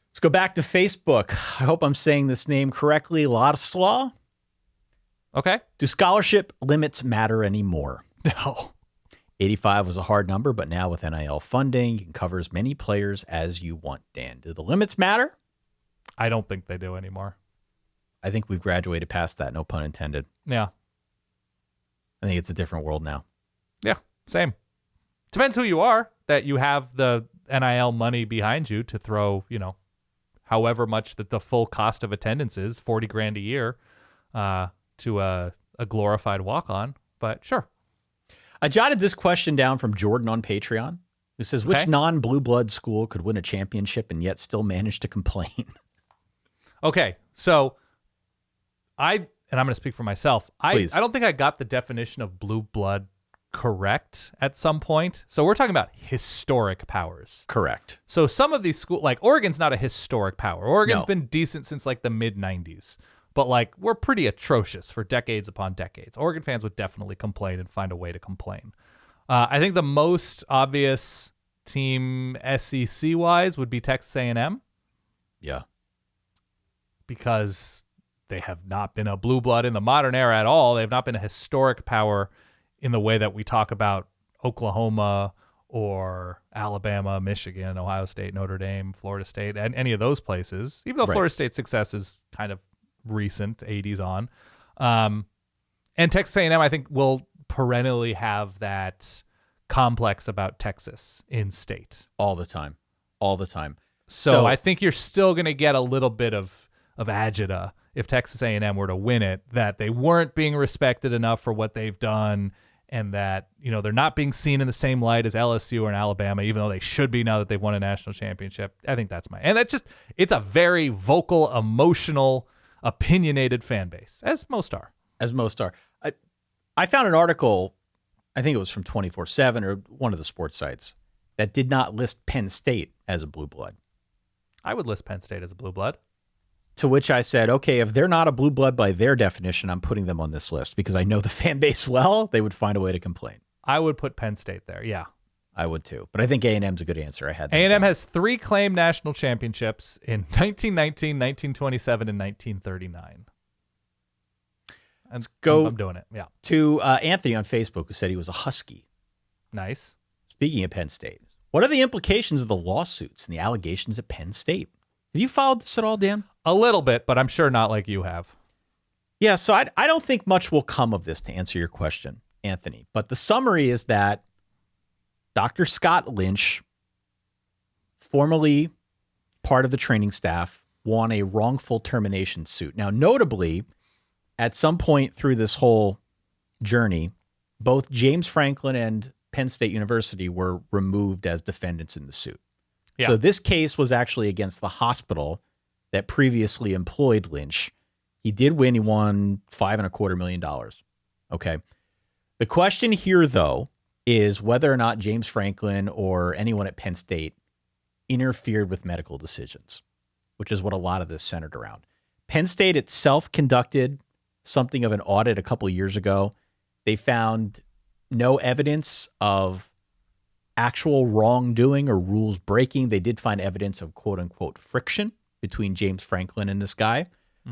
Let's go back to Facebook. I hope I'm saying this name correctly. Ladislaw. Okay. Do scholarship limits matter anymore? No. 85 was a hard number, but now with NIL funding, you can cover as many players as you want, Dan. Do the limits matter? I don't think they do anymore. I think we've graduated past that, no pun intended. Yeah. I think it's a different world now. Yeah, same. Depends who you are, that you have the NIL money behind you to throw, however much that the full cost of attendance is, $40,000 a year, to a glorified walk-on. But sure. I jotted this question down from Jordan on Patreon, who says, which non-blue blood school could win a championship and yet still manage to complain? Okay, so I'm going to speak for myself. I don't think I got the definition of blue blood correct at some point. So we're talking about historic powers. Correct. So some of these schools, like Oregon's not a historic power. Oregon's been decent since like the mid-90s. But like we're pretty atrocious for decades upon decades. Oregon fans would definitely complain and find a way to complain. I think the most obvious team SEC wise would be Texas A&M, Yeah. because they have not been a blue blood in the modern era at all. They've not been a historic power in the way that we talk about Oklahoma or Alabama, Michigan, Ohio State, Notre Dame, Florida State, and any of those places, even though Right. Florida State's success is kind of recent, 80s on. And Texas A&M, I think, will perennially have that complex about Texas in state. All the time. All the time. So I think you're still going to get a little bit of agita if Texas A&M were to win it, that they weren't being respected enough for what they've done, and that, you know, they're not being seen in the same light as LSU or in Alabama, even though they should be now that they've won a national championship. I think and that's just, it's a very vocal, emotional, opinionated fan base, as most are. I found an article, I think it was from 24/7 or one of the sports sites, that did not list Penn State as a blue blood. I would list Penn State as a blue blood. To which I said, okay, if they're not a blue blood by their definition, I'm putting them on this list because I know the fan base well. They would find a way to complain. I would put Penn State there, yeah. I would too. But I think A&M's a good answer. I had that A&M down. has 3 claimed national championships in 1919, 1927, and 1939. Let's go I'm doing it, yeah. to Anthony on Facebook, who said he was a Husky. Nice. Speaking of Penn State, what are the implications of the lawsuits and the allegations at Penn State? Have you followed this at all, Dan? A little bit, but I'm sure not like you have. Yeah, so I don't think much will come of this, to answer your question, Anthony. But the summary is that Dr. Scott Lynch, formerly part of the training staff, won a wrongful termination suit. Now, notably, at some point through this whole journey, both James Franklin and Penn State University were removed as defendants in the suit. Yeah. So this case was actually against the hospital that previously employed Lynch. He did win. He won $5.25 million. Okay. The question here, though, is whether or not James Franklin or anyone at Penn State interfered with medical decisions, which is what a lot of this centered around. Penn State itself conducted something of an audit a couple of years ago. They found no evidence of actual wrongdoing or rules breaking. They did find evidence of quote unquote friction between James Franklin and this guy,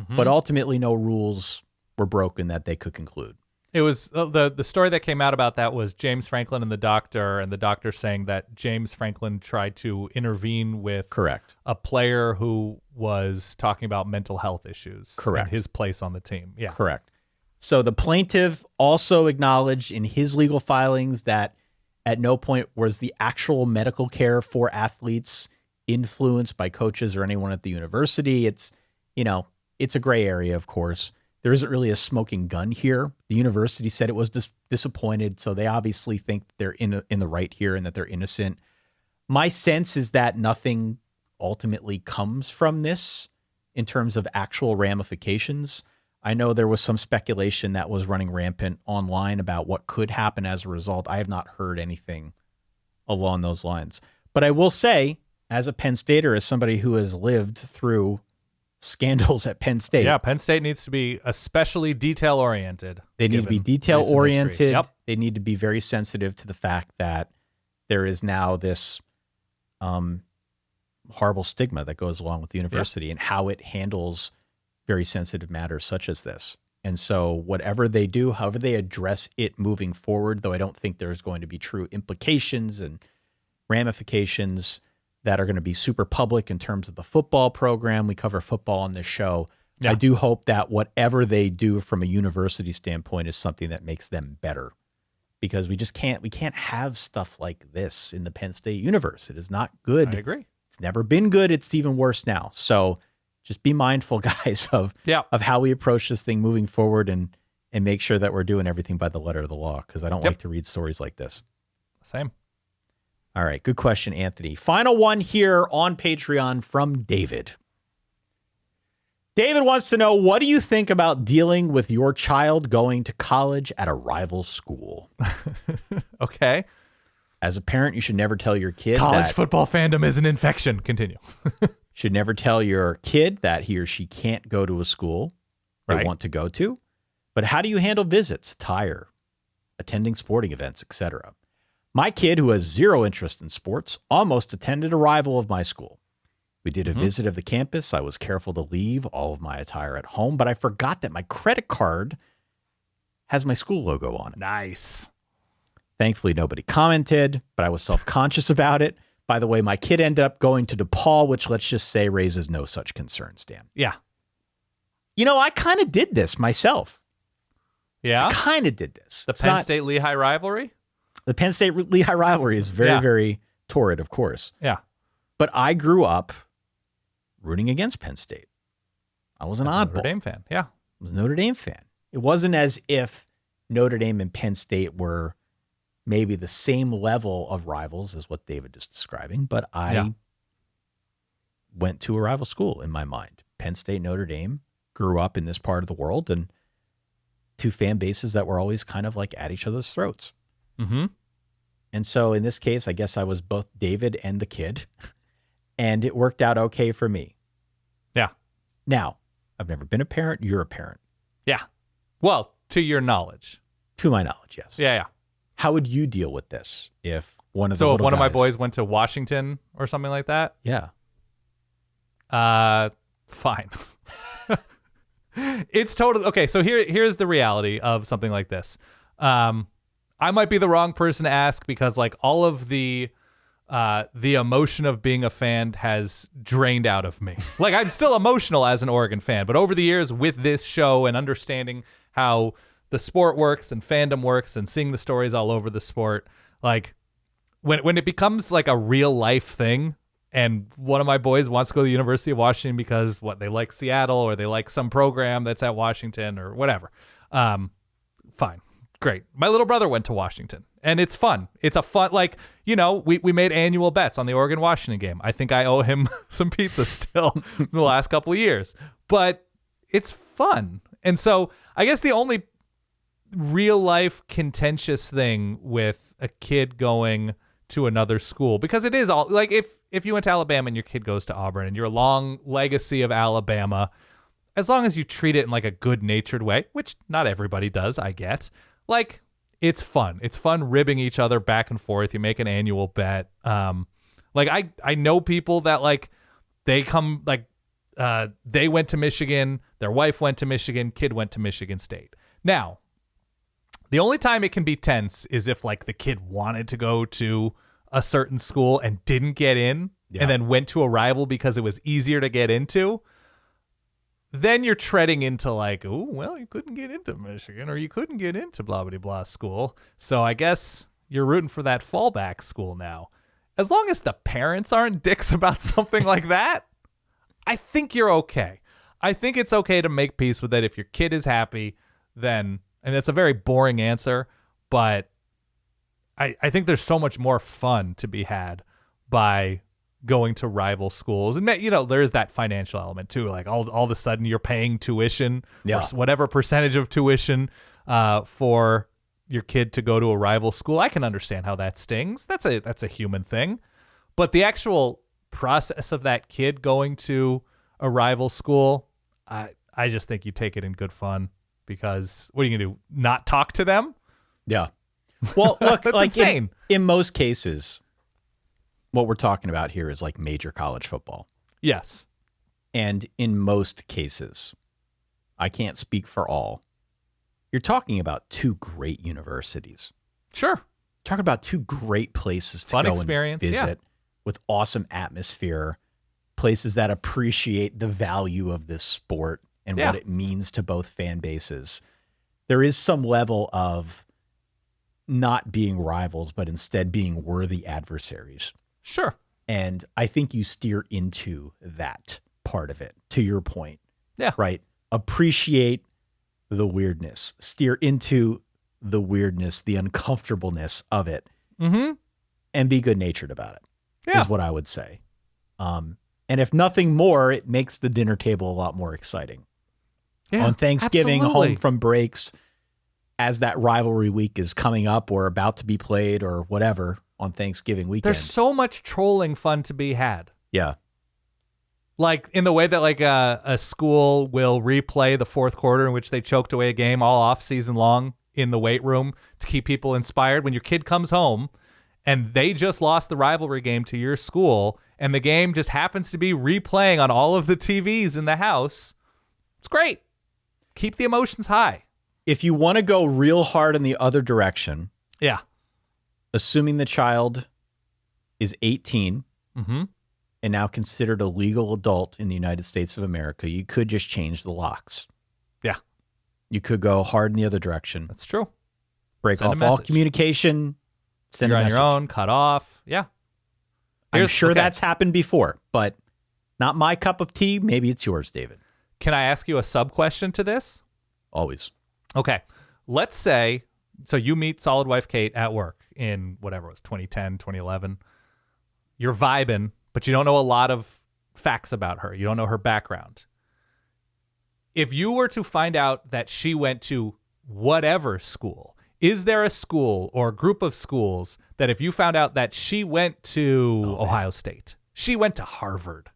but ultimately no rules were broken that they could conclude. It was the story that came out about that was James Franklin and the doctor saying that James Franklin tried to intervene with Correct. a player who was talking about mental health issues. Correct. And his place on the team. Yeah. Correct. So the plaintiff also acknowledged in his legal filings that at no point was the actual medical care for athletes influenced by coaches or anyone at the university. It's, you know, it's a gray area, of course. There isn't really a smoking gun here. The university said it was disappointed, so they obviously think they're in the right here and that they're innocent. My sense is that nothing ultimately comes from this in terms of actual ramifications. I know there was some speculation that was running rampant online about what could happen as a result. I have not heard anything along those lines. But I will say, as a Penn Stater, as somebody who has lived through scandals at Penn State. Yeah, Penn State needs to be especially detail-oriented. They need to be detail-oriented. Yep. They need to be very sensitive to the fact that there is now this horrible stigma that goes along with the university and how it handles very sensitive matters such as this. And so whatever they do, however they address it moving forward, though I don't think there's going to be true implications and ramifications that are going to be super public in terms of the football program. We cover football on this show. Yeah. I do hope that whatever they do from a university standpoint is something that makes them better, because we can't have stuff like this in the Penn State universe. It is not good. I agree. It's never been good. It's even worse now. So just be mindful, guys, of how we approach this thing moving forward and make sure that we're doing everything by the letter of the law, because I don't like to read stories like this. Same. All right. Good question, Anthony. Final one here on Patreon from David. David wants to know, what do you think about dealing with your child going to college at a rival school? Okay. As a parent, you should never tell your kid College that football fandom is an infection. Continue. should never tell your kid that he or she can't go to a school they Right. want to go to. But how do you handle visits, attire, attending sporting events, etc.? My kid, who has zero interest in sports, almost attended a rival of my school. We did a visit of the campus. I was careful to leave all of my attire at home, but I forgot that my credit card has my school logo on it. Nice. Thankfully, nobody commented, but I was self-conscious about it. By the way, my kid ended up going to DePaul, which let's just say raises no such concerns, Dan. Yeah. You know, I kind of did this myself. Yeah? I kind of did this. The Penn State-Lehigh rivalry? The Penn State-Lehigh rivalry is very, very torrid, of course. Yeah. But I grew up rooting against Penn State. I was an oddball. Notre Dame fan. Yeah. I was a Notre Dame fan. It wasn't as if Notre Dame and Penn State were maybe the same level of rivals as what David is describing, but I went to a rival school in my mind. Penn State, Notre Dame, grew up in this part of the world, and two fan bases that were always kind of like at each other's throats. Mm-hmm. And so in this case, I guess I was both David and the kid, and it worked out okay for me. Yeah. Now, I've never been a parent. You're a parent. Yeah. Well, to your knowledge. To my knowledge, yes. Yeah. How would you deal with this if one of the little if one of my guys- boys went to Washington or something like that? Yeah. Fine. It's totally okay. So here's the reality of something like this. I might be the wrong person to ask because like all of the emotion of being a fan has drained out of me. Like I'm still emotional as an Oregon fan, but over the years with this show and understanding how the sport works and fandom works and seeing the stories all over the sport, like when it becomes like a real life thing and one of my boys wants to go to the University of Washington because they like Seattle or they like some program that's at Washington or whatever. Fine. Great. My little brother went to Washington and it's fun. It's a fun, like, you know, we made annual bets on the Oregon-Washington game. I think I owe him some pizza still in the last couple of years, but it's fun. And so I guess the only real life contentious thing with a kid going to another school, because it is all like if you went to Alabama and your kid goes to Auburn and your long legacy of Alabama, as long as you treat it in like a good natured way, which not everybody does, I get, like it's fun. It's fun ribbing each other back and forth. You make an annual bet. Like I know people that like they come like they went to Michigan, their wife went to Michigan, kid went to Michigan State. Now, the only time it can be tense is if like the kid wanted to go to a certain school and didn't get in and then went to a rival because it was easier to get into. Then you're treading into like, oh, well, you couldn't get into Michigan or you couldn't get into blah, blah, blah school. So I guess you're rooting for that fallback school now. As long as the parents aren't dicks about something like that, I think you're okay. I think it's okay to make peace with it. If your kid is happy, then, and it's a very boring answer, but I think there's so much more fun to be had by going to rival schools. And, you know, there's that financial element too. Like all of a sudden you're paying tuition or whatever percentage of tuition for your kid to go to a rival school. I can understand how that stings. That's a human thing. But the actual process of that kid going to a rival school, I just think you take it in good fun, because what are you going to do? Not talk to them? Yeah. Well, look, That's like insane. In most cases, what we're talking about here is like major college football. Yes. And in most cases, I can't speak for all, you're talking about two great universities. Sure. Talking about two great places to Fun go experience, and visit with awesome atmosphere, places that appreciate the value of this sport and what it means to both fan bases. There is some level of not being rivals, but instead being worthy adversaries. Sure. And I think you steer into that part of it, to your point. Yeah. Right? Appreciate the weirdness. Steer into the weirdness, the uncomfortableness of it. Mm-hmm. And be good-natured about it, is what I would say. And if nothing more, it makes the dinner table a lot more exciting. Yeah, on Thanksgiving, absolutely. home from breaks, as that rivalry week is coming up or about to be played or whatever on Thanksgiving weekend. There's so much trolling fun to be had. Yeah. Like in the way that like a school will replay the fourth quarter in which they choked away a game all off season long in the weight room to keep people inspired. When your kid comes home and they just lost the rivalry game to your school, and the game just happens to be replaying on all of the TVs in the house, it's great. Keep the emotions high. If you want to go real hard in the other direction, Yeah. assuming the child is 18 Mm-hmm. and now considered a legal adult in the United States of America, you could just change the locks. Yeah. You could go hard in the other direction. That's true. Break Send a off all message. communication. Send You're a on message. your own, cut off. Yeah. I'm sure okay. that's happened before, but not my cup of tea. Maybe it's yours, David. Can I ask you a sub question to this? Always. Okay. Let's say, so you meet Solid Wife Kate at work in whatever it was, 2010, 2011. You're vibing, but you don't know a lot of facts about her. You don't know her background. If you were to find out that she went to whatever school, is there a school or group of schools that if you found out that she went to Ohio State, she went to Harvard,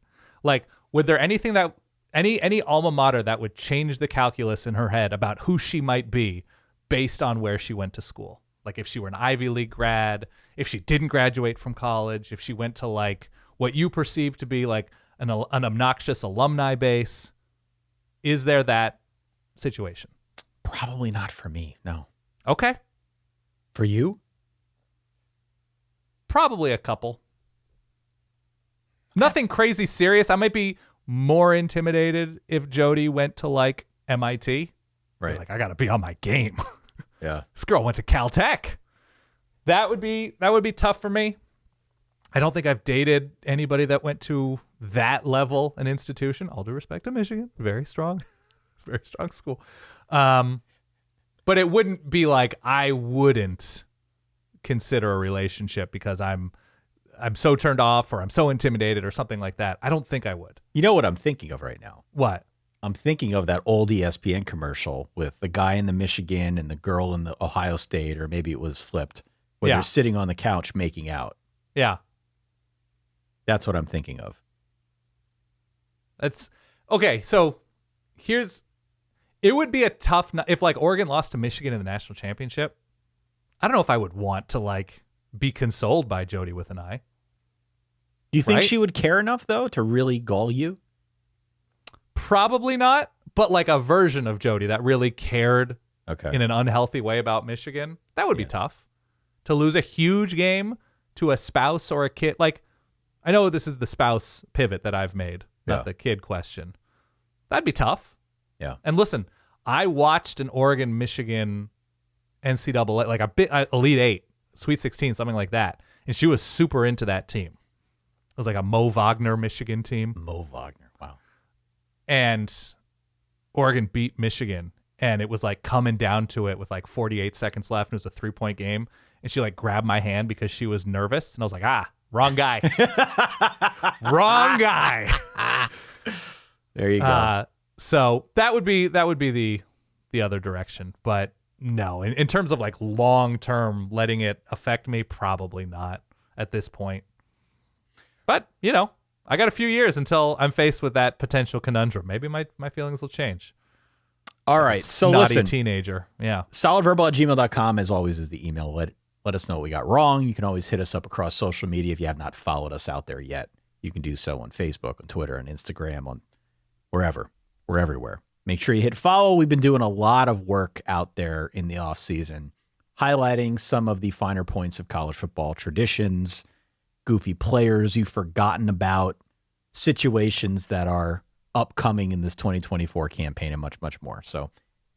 like, would there anything that any alma mater that would change the calculus in her head about who she might be based on where she went to school? Like if she were an Ivy League grad, if she didn't graduate from college, if she went to like what you perceive to be like an obnoxious alumni base, is there that situation? Probably not for me. No. Okay. For you? Probably a couple. Nothing crazy serious. I might be more intimidated if Jody went to like MIT. Right. Like I got to be on my game. Yeah. This girl went to Caltech. That would be tough for me. I don't think I've dated anybody that went to that level an institution. All due respect to Michigan, very strong school. But it wouldn't be like I wouldn't consider a relationship because I'm so turned off or I'm so intimidated or something like that. I don't think I would. You know what I'm thinking of right now? What? I'm thinking of that old ESPN commercial with the guy in the Michigan and the girl in the Ohio State, or maybe it was flipped, where Yeah. they're sitting on the couch making out. Yeah. That's what I'm thinking of. That's okay. So it would be a tough, if like Oregon lost to Michigan in the national championship. I don't know if I would want to like be consoled by Jody with an eye. Do you think Right? she would care enough though to really gull you? Probably not, but like a version of Jody that really cared Okay. in an unhealthy way about Michigan. That would be tough. To lose a huge game to a spouse or a kid. Like, I know this is the spouse pivot that I've made, not Yeah. the kid question. That'd be tough. Yeah. And listen, I watched an Oregon-Michigan NCAA, like Elite 8, Sweet 16, something like that. And she was super into that team. It was like a Mo Wagner Michigan team. Mo Wagner. Wow. And Oregon beat Michigan. And it was like coming down to it with like 48 seconds left. And it was a 3-point game. And she like grabbed my hand because she was nervous. And I was like, wrong guy. Wrong guy. There you go. So that would be the other direction. But no, in terms of like long term letting it affect me, probably not at this point. But you know, I got a few years until I'm faced with that potential conundrum. Maybe my feelings will change. All right. So Snotty listen, teenager. Yeah. solidverbal@gmail.com as always is the email. Let us know what we got wrong. You can always hit us up across social media if you have not followed us out there yet. You can do so on Facebook, on Twitter, on Instagram, on wherever. We're everywhere. Make sure you hit follow. We've been doing a lot of work out there in the off season, highlighting some of the finer points of college football traditions, goofy players you've forgotten about, situations that are upcoming in this 2024 campaign, and much, much more. So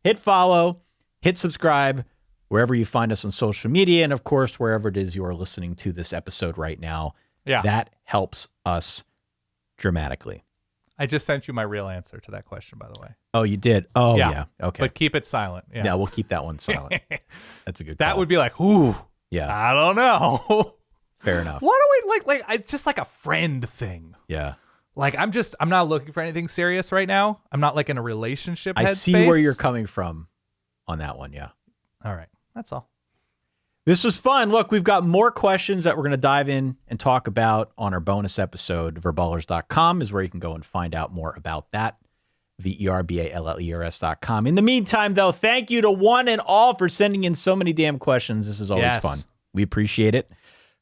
hit follow, hit subscribe, wherever you find us on social media, and of course, wherever it is you are listening to this episode right now. Yeah. That helps us dramatically. I just sent you my real answer to that question, by the way. Oh, you did? Oh, yeah. Okay. But keep it silent. Yeah. Yeah, we'll keep that one silent. That's a good That call. would be like, ooh, Yeah, I don't know. fair enough. Why do we like it's just like a friend thing. Yeah. Like I'm not looking for anything serious right now. I'm not like in a relationship I headspace. see where you're coming from on that one, yeah. All right. That's all. This was fun. Look, we've got more questions that we're going to dive in and talk about on our bonus episode. Verballers.com is where you can go and find out more about that. VERBALLERS.com. In the meantime, though, thank you to one and all for sending in so many damn questions. This is always Yes. fun. We appreciate it.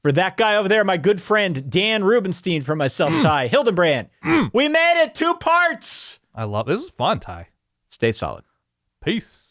For that guy over there, my good friend Dan Rubenstein, for myself, Ty Hildenbrand. We made it 2 parts. I love this. Was fun, Ty. Stay solid. Peace.